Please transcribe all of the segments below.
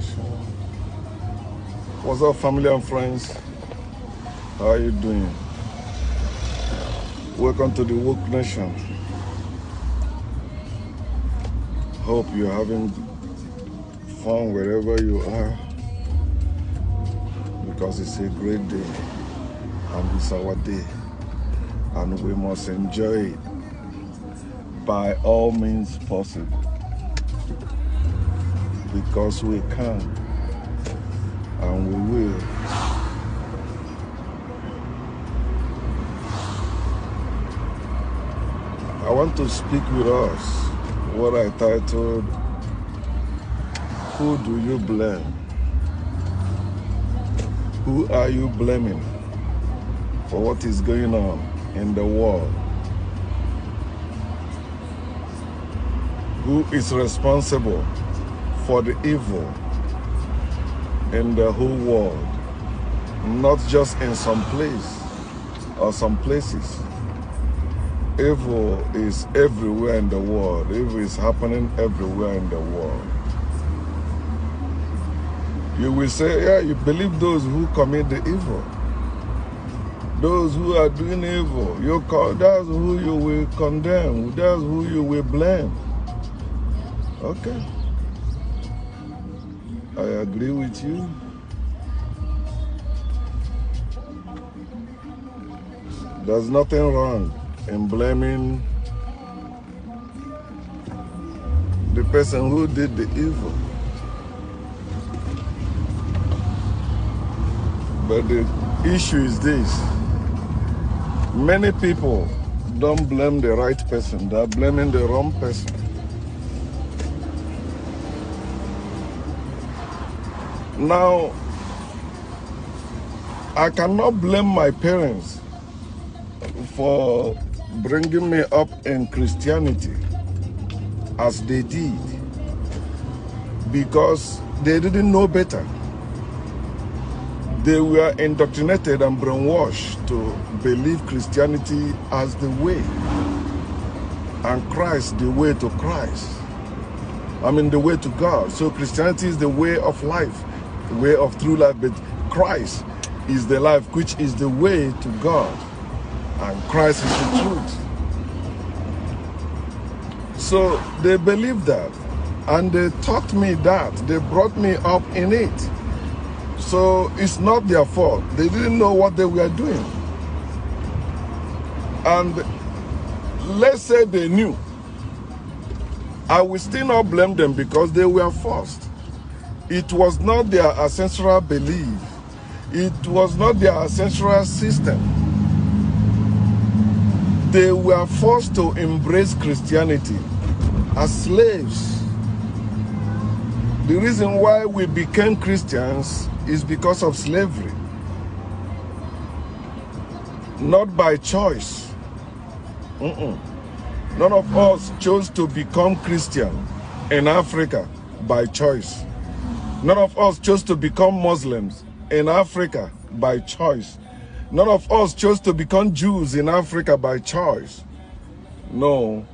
Nation. What's up, family and friends? How are you doing? Welcome to the Woke Nation. Hope you're having fun wherever you are, because it's a great day and it's our day, and we must enjoy it by all means possible, because we can and we will. I want to speak with us what I titled, Who Do You Blame? Who are you blaming for what is going on in the world? Who is responsible for the evil in the whole world? Not just in some place or some places. Evil is everywhere in the world. Evil is happening everywhere in the world. You will say, yeah, you believe those who commit the evil. Those who are doing evil, that's who you will condemn. That's who you will blame. Okay. I agree with you. There's nothing wrong in blaming the person who did the evil. But the issue is this. Many people don't blame the right person. They're blaming the wrong person. Now, I cannot blame my parents for bringing me up in Christianity as they did, because they didn't know better. They were indoctrinated and brainwashed to believe Christianity as the way, and Christ the way to Christ. The way to God. So Christianity is the way of life, the way of true life, but Christ is the life, which is the way to God, and Christ is the truth. So they believed that, and they taught me that. They brought me up in it. So it's not their fault. They didn't know what they were doing. And let's say they knew. I will still not blame them, because they were forced. It was not their ancestral belief. It was not their ancestral system. They were forced to embrace Christianity as slaves. The reason why we became Christians is because of slavery. Not by choice. None of us chose to become Christian in Africa by choice. None of us chose to become Muslims in Africa by choice. None of us chose to become Jews in Africa by choice. No.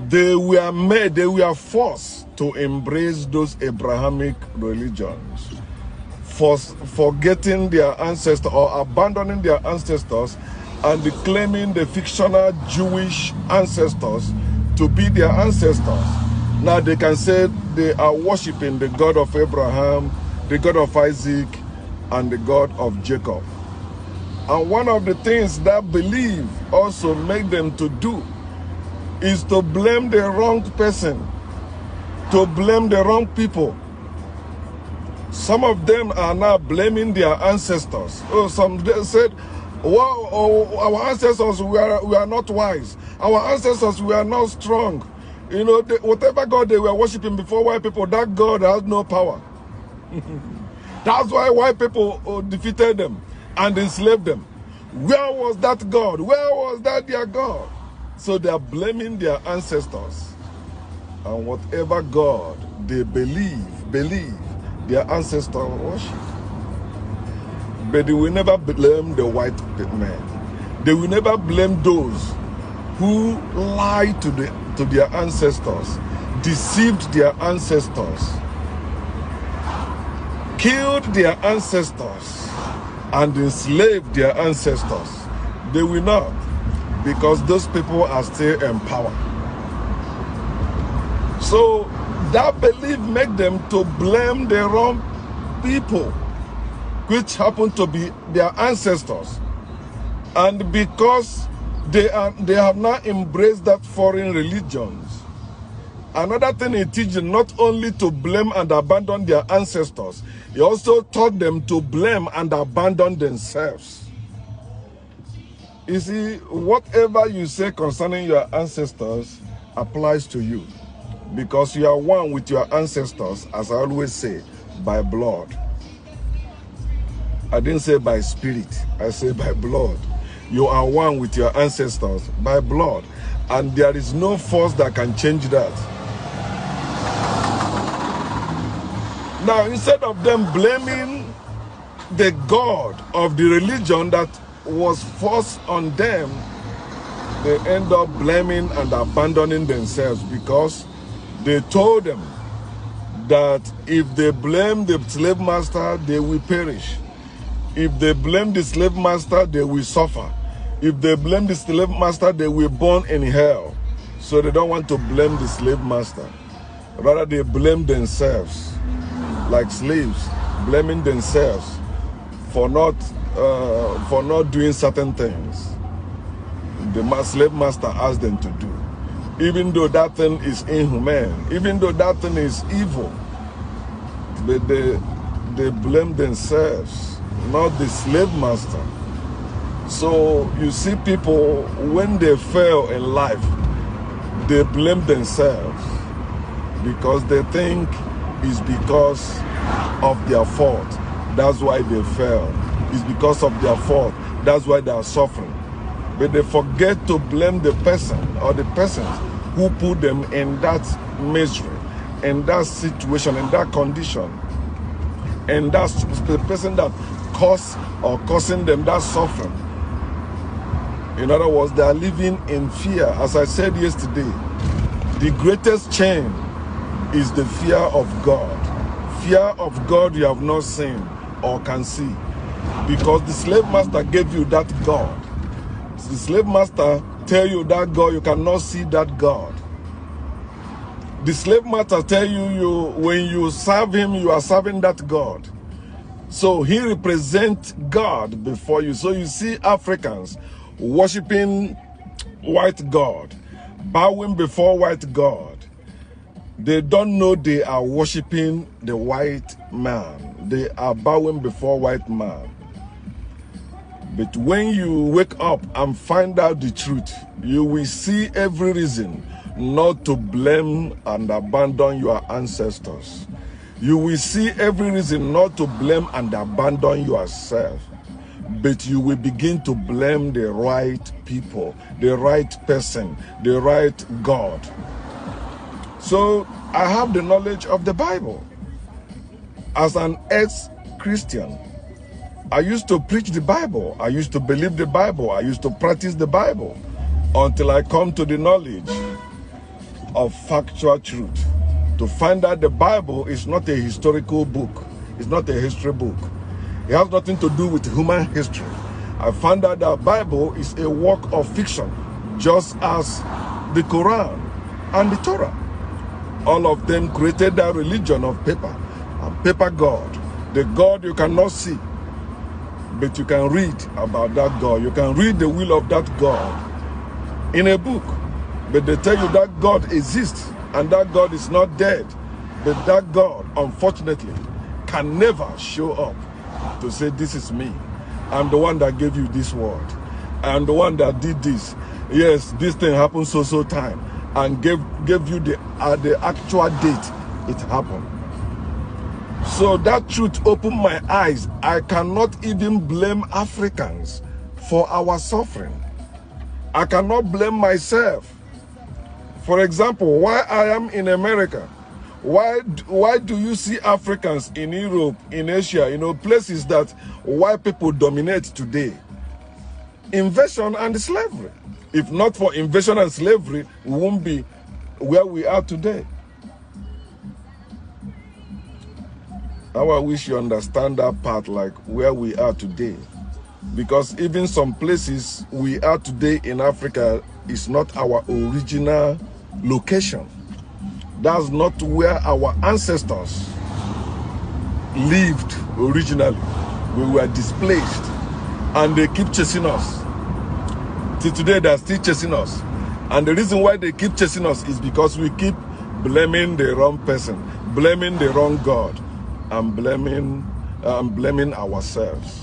They were forced to embrace those Abrahamic religions, forgetting their ancestors or abandoning their ancestors and claiming the fictional Jewish ancestors to be their ancestors. Now they can say they are worshiping the God of Abraham, the God of Isaac, and the God of Jacob. And one of the things that belief also make them to do is to blame the wrong person, to blame the wrong people. Some of them are now blaming their ancestors. Oh, some said, well, our ancestors were not wise. Our ancestors were not strong. Whatever God they were worshiping before white people, that God has no power. That's why white people defeated them and enslaved them. Where was that God? Where was that their God? So they are blaming their ancestors. And whatever God they believe their ancestors worship. But they will never blame the white man. They will never blame those who lied to their ancestors, deceived their ancestors, killed their ancestors and enslaved their ancestors, they will not, because those people are still in power. So that belief make them to blame the wrong people, which happen to be their ancestors. And because they have not embraced that foreign religions, another thing he teaches not only to blame and abandon their ancestors, he also taught them to blame and abandon themselves. You see, whatever you say concerning your ancestors applies to you, because you are one with your ancestors, as I always say, by blood. I didn't say by spirit, I say by blood. You are one with your ancestors by blood, and there is no force that can change that. Now, instead of them blaming the God of the religion that was forced on them, they end up blaming and abandoning themselves, because they told them that if they blame the slave master, they will perish. If they blame the slave master, they will suffer. If they blame the slave master, they will burn in hell. So they don't want to blame the slave master. Rather, they blame themselves, like slaves, blaming themselves for not doing certain things the slave master asked them to do. Even though that thing is inhumane, even though that thing is evil, but they blame themselves, not the slave master. So you see people, when they fail in life, they blame themselves, because they think it's because of their fault. That's why they fail. It's because of their fault. That's why they are suffering. But they forget to blame the person or the persons who put them in that misery, in that situation, in that condition. And that's the person that caused or causing them that suffering. In other words, they are living in fear. As I said yesterday, the greatest chain is the fear of God. Fear of God you have not seen or can see. Because the slave master gave you that God. The slave master tell you that God, you cannot see that God. The slave master tell you, when you serve him, you are serving that God. So he represents God before you. So you see Africans worshiping white God, bowing before white God. They don't know they are worshiping the white man. They are bowing before white man. But when you wake up and find out the truth, you will see every reason not to blame and abandon your ancestors. You will see every reason not to blame and abandon yourself. But you will begin to blame the right people, the right person, the right God. So I have the knowledge of the Bible. As an ex-Christian, I used to preach the Bible. I used to believe the Bible. I used to practice the Bible until I come to the knowledge of factual truth. To find out the Bible is not a historical book. It's not a history book. It has nothing to do with human history. I found out that the Bible is a work of fiction, just as the Quran and the Torah. All of them created that religion of paper, a paper God, the God you cannot see. But you can read about that God. You can read the will of that God in a book. But they tell you that God exists and that God is not dead. But that God, unfortunately, can never show up to say, this is me. I'm the one that gave you this word. I'm the one that did this. Yes, this thing happened so time. And gave you the actual date it happened. So that truth opened my eyes. I cannot even blame Africans for our suffering. I cannot blame myself. For example, why I am in America, why do you see Africans in Europe, in Asia, places that white people dominate today? Invasion and slavery. If not for invasion and slavery, we won't be where we are today. How I wish you understand that part, like where we are today. Because even some places we are today in Africa is not our original location. That's not where our ancestors lived originally. We were displaced and they keep chasing us. Till today they're still chasing us. And the reason why they keep chasing us is because we keep blaming the wrong person, blaming the wrong God, and blaming ourselves.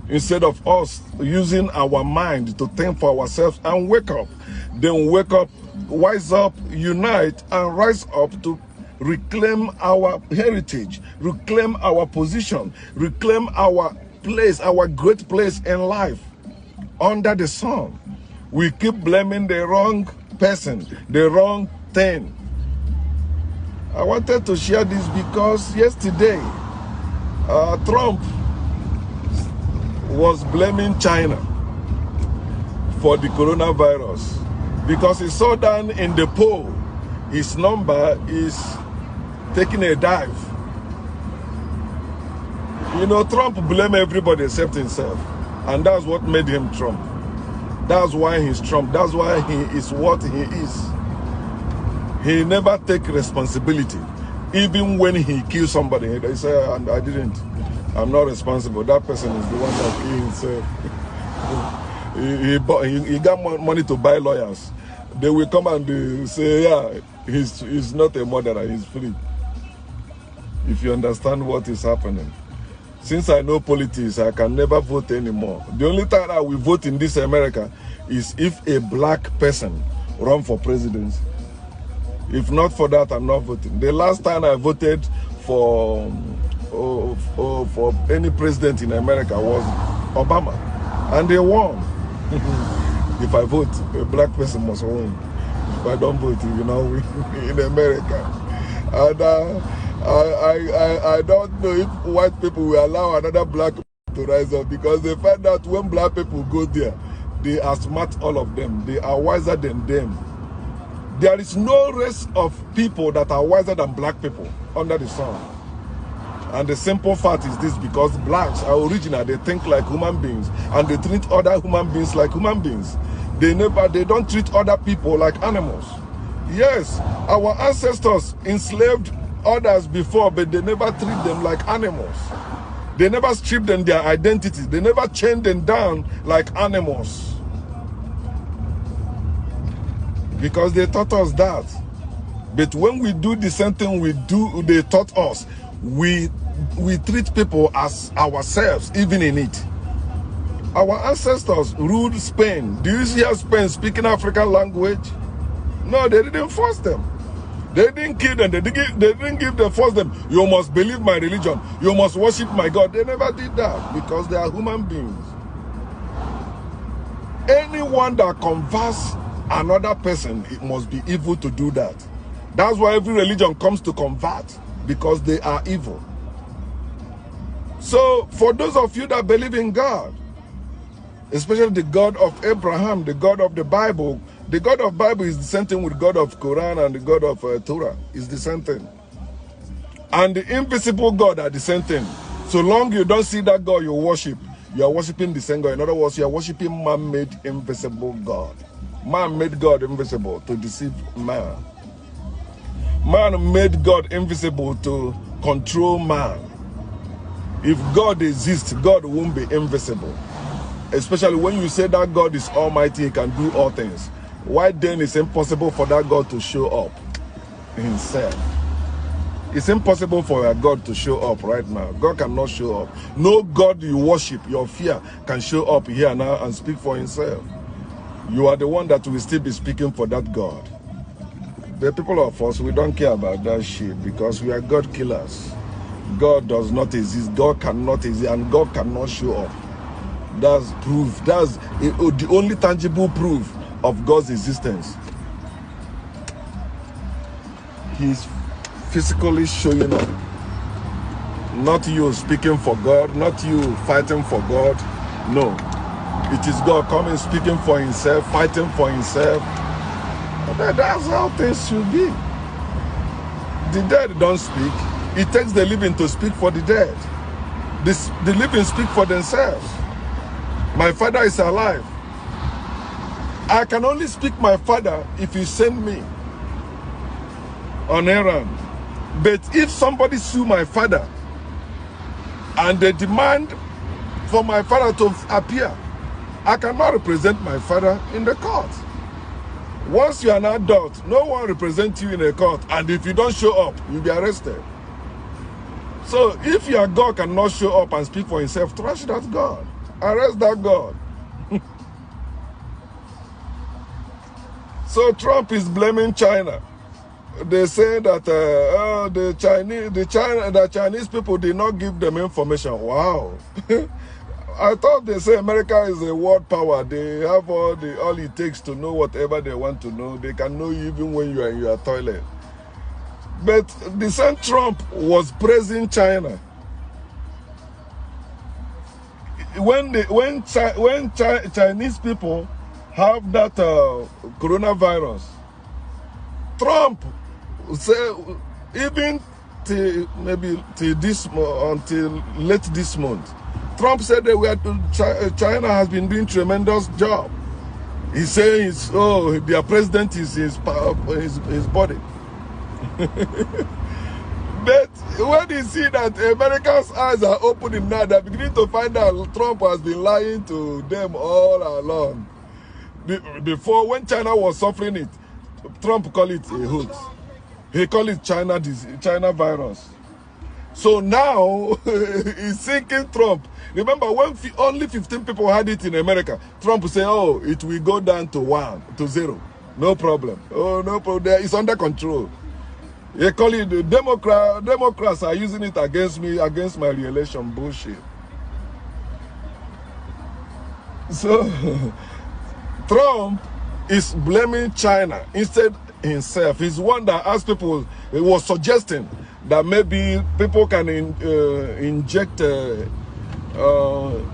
Instead of us using our mind to think for ourselves and wake up, then wake up, wise up, unite, and rise up to reclaim our heritage, reclaim our position, reclaim our place, our great place in life under the sun. We keep blaming the wrong person, the wrong thing. I wanted to share this because yesterday, Trump was blaming China for the coronavirus because he saw down in the poll his number is taking a dive. You know, Trump blamed everybody except himself, and that's what made him Trump. That's why he's Trump. That's why he is what he is. He never takes responsibility. Even when he kills somebody, they say, I didn't. I'm not responsible. That person is the one that killed himself. he got money to buy lawyers. They will come and say, yeah, he's not a murderer, he's free. If you understand what is happening. Since I know politics, I can never vote anymore. The only time I will vote in this America is if a black person run for presidency. If not for that, I'm not voting. The last time I voted for any president in America was Obama, and they won. If I vote, a black person must win. If I don't vote, you know, in America. And I don't know if white people will allow another black to rise up, because they find out when black people go there, they outsmart all of them. They are wiser than them. There is no race of people that are wiser than black people under the sun. And the simple fact is this: because blacks are original, they think like human beings, and they treat other human beings like human beings. They don't treat other people like animals. Yes, our ancestors enslaved others before, but they never treat them like animals. They never stripped them their identity. They never chained them down like animals. Because they taught us that. But when we do the same thing they taught us, we treat people as ourselves, even in it. Our ancestors ruled Spain. Do you hear Spain speaking African language? No, they didn't force them. They didn't kill them. They didn't force them. You must believe my religion. You must worship my God. They never did that, because they are human beings. Anyone that converts another person, it must be evil to do that. That's why every religion comes to convert, because they are evil. So for those of you that believe in God, especially the God of Abraham, the God of the Bible is the same thing with God of Quran and the God of Torah. It's the same thing. And the invisible God are the same thing. So long you don't see that God you worship, you are worshiping the same God. In other words, you are worshiping man-made invisible God. Man made God invisible to deceive man. Man made God invisible to control man. If God exists, God won't be invisible. Especially when you say that God is almighty, he can do all things. Why then it's impossible for that God to show up himself? It's impossible for a God to show up right now. God cannot show up. No God you worship, your fear, can show up here now and speak for himself. You are the one that will still be speaking for that God. The people of us, we don't care about that shit, because we are God killers. God does not exist. God cannot exist, and God cannot show up. That's proof. That's the only tangible proof of God's existence. He's physically showing up. Not you speaking for God, not you fighting for God. No. It is God coming, speaking for himself, fighting for himself. That's how things should be. The dead don't speak. It takes the living to speak for the dead. The living speak for themselves. My father is alive. I can only speak my father if he send me on errand. But if somebody sue my father and they demand for my father to appear, I cannot represent my father in the court. Once you are an adult, no one represents you in a court, and if you don't show up, you'll be arrested. So if your God cannot show up and speak for himself, trash that God. Arrest that God. So Trump is blaming China. They say that the Chinese people did not give them information. Wow. I thought they say America is a world power. They have all it takes to know whatever they want to know. They can know you even when you are in your toilet. But the same Trump was praising China. When Chinese people have that coronavirus, Trump say even until late this month, Trump said that China has been doing tremendous job. He's saying, their president is his body. But when you see that America's eyes are opening now, they're beginning to find out Trump has been lying to them all along. Before, when China was suffering it, Trump called it a hoax. He called it China virus. So now, he's sinking Trump. Remember, when only 15 people had it in America, Trump said, oh, it will go down to 0. No problem. Oh, no problem. It's under control. They call it the Democrats are using it against me, against my re-election. Bullshit. So, Trump is blaming China instead himself. He's one that asked people, he was suggesting that maybe people can inject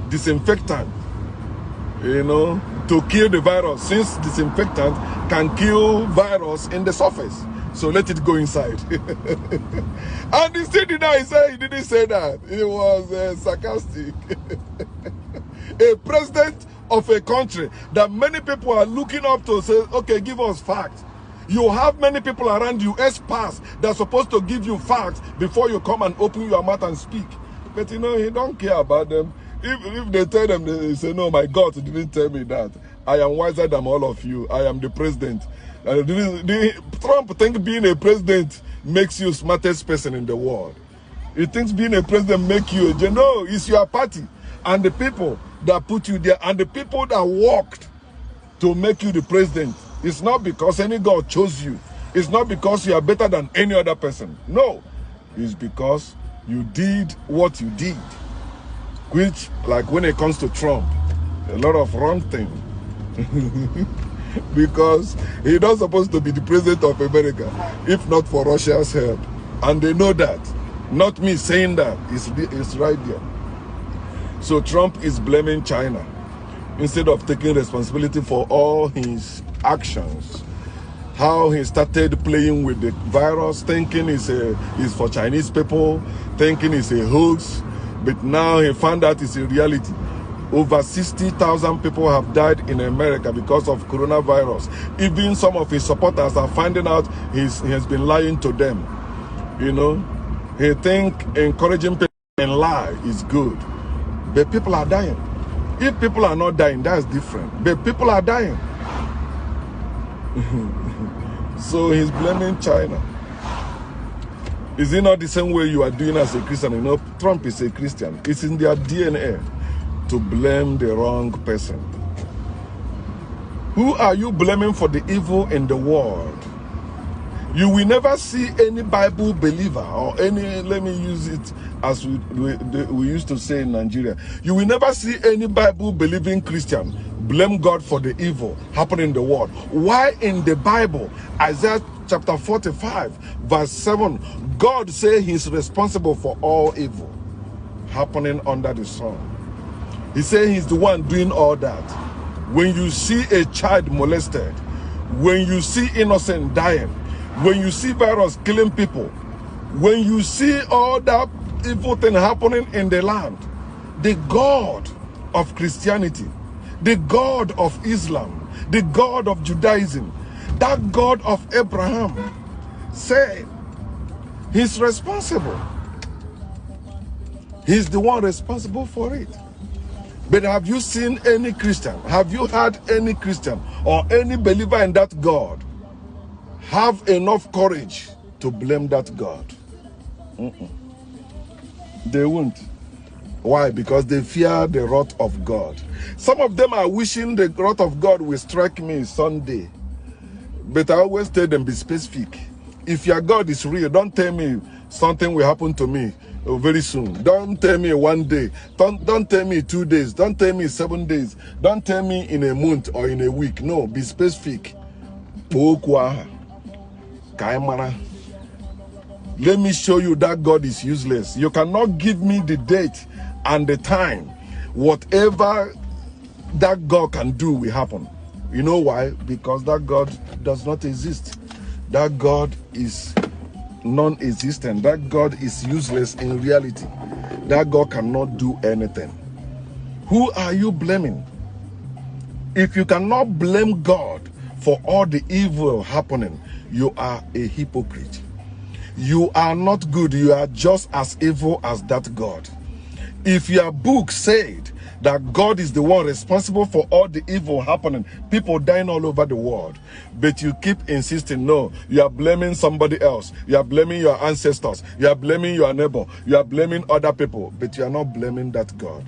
disinfectant, to kill the virus, since disinfectant can kill virus in the surface. So let it go inside. And he still did he said he didn't say that. He was sarcastic. A president of a country that many people are looking up to say, okay, give us facts. You have many people around you, experts, that are supposed to give you facts before you come and open your mouth and speak. But he don't care about them. If they tell them, they say, no, my God didn't tell me that. I am wiser than all of you. I am the president. Trump thinks being a president makes you the smartest person in the world. He thinks being a president makes you a general. It's your party and the people that put you there and the people that worked to make you the president. It's not because any God chose you. It's not because you are better than any other person. No. It's because you did what you did. Which, like when it comes to Trump, a lot of wrong things. Because he's not supposed to be the president of America if not for Russia's help. And they know that. Not me saying that. It's right there. So Trump is blaming China instead of taking responsibility for all his actions. How he started playing with the virus, thinking it's for Chinese people, thinking it's a hoax. But now he found out it's a reality. Over 60,000 people have died in America because of coronavirus. Even some of his supporters are finding out he has been lying to them. He think encouraging people and lie is good. But people are dying. If people are not dying, that's different. But people are dying. So he's blaming China. Is it not the same way you are doing as a Christian? Trump is a Christian. It's in their DNA to blame the wrong person. Who are you blaming for the evil in the world? You will never see any Bible believer or any, let me use it as we used to say in Nigeria. You will never see any Bible believing Christian blame God for the evil happening in the world. Why in the Bible, Isaiah chapter 45, verse 7, God says he's responsible for all evil happening under the sun. He said he's the one doing all that. When you see a child molested, when you see innocent dying, when you see virus killing people, When you see all that evil thing happening in the land, the God of Christianity, the God of Islam, the God of Judaism, that God of Abraham said he's responsible. He's the one responsible for it. But have you seen any Christian? Have you heard any Christian or any believer in that God have enough courage to blame that God? They won't. Why? Because they fear the wrath of God. Some of them are wishing the wrath of God will strike me Sunday. But I always tell them, be specific. If your God is real, don't tell me something will happen to me very soon. Don't tell me one day. Don't tell me 2 days. Don't tell me 7 days. Don't tell me in a month or in a week. No, be specific. Let me show you that God is useless. You cannot give me the date and the time. Whatever that God can do will happen. You know why? Because that God does not exist. That God is non-existent. That God is useless in reality. That God cannot do anything. Who are you blaming? If you cannot blame God for all the evil happening, you are a hypocrite. You are not good. You are just as evil as that God. If your book said that God is the one responsible for all the evil happening, people dying all over the world, but you keep insisting, no, you are blaming somebody else. You are blaming your ancestors. You are blaming your neighbor. You are blaming other people, but you are not blaming that God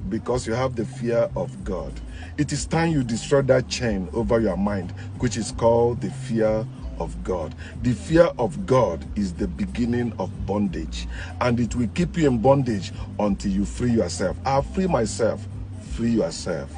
because you have the fear of God. It is time you destroy that chain over your mind, which is called the fear of God. The fear of God is the beginning of bondage, and it will keep you in bondage until you free yourself. I'll free myself. Free yourself.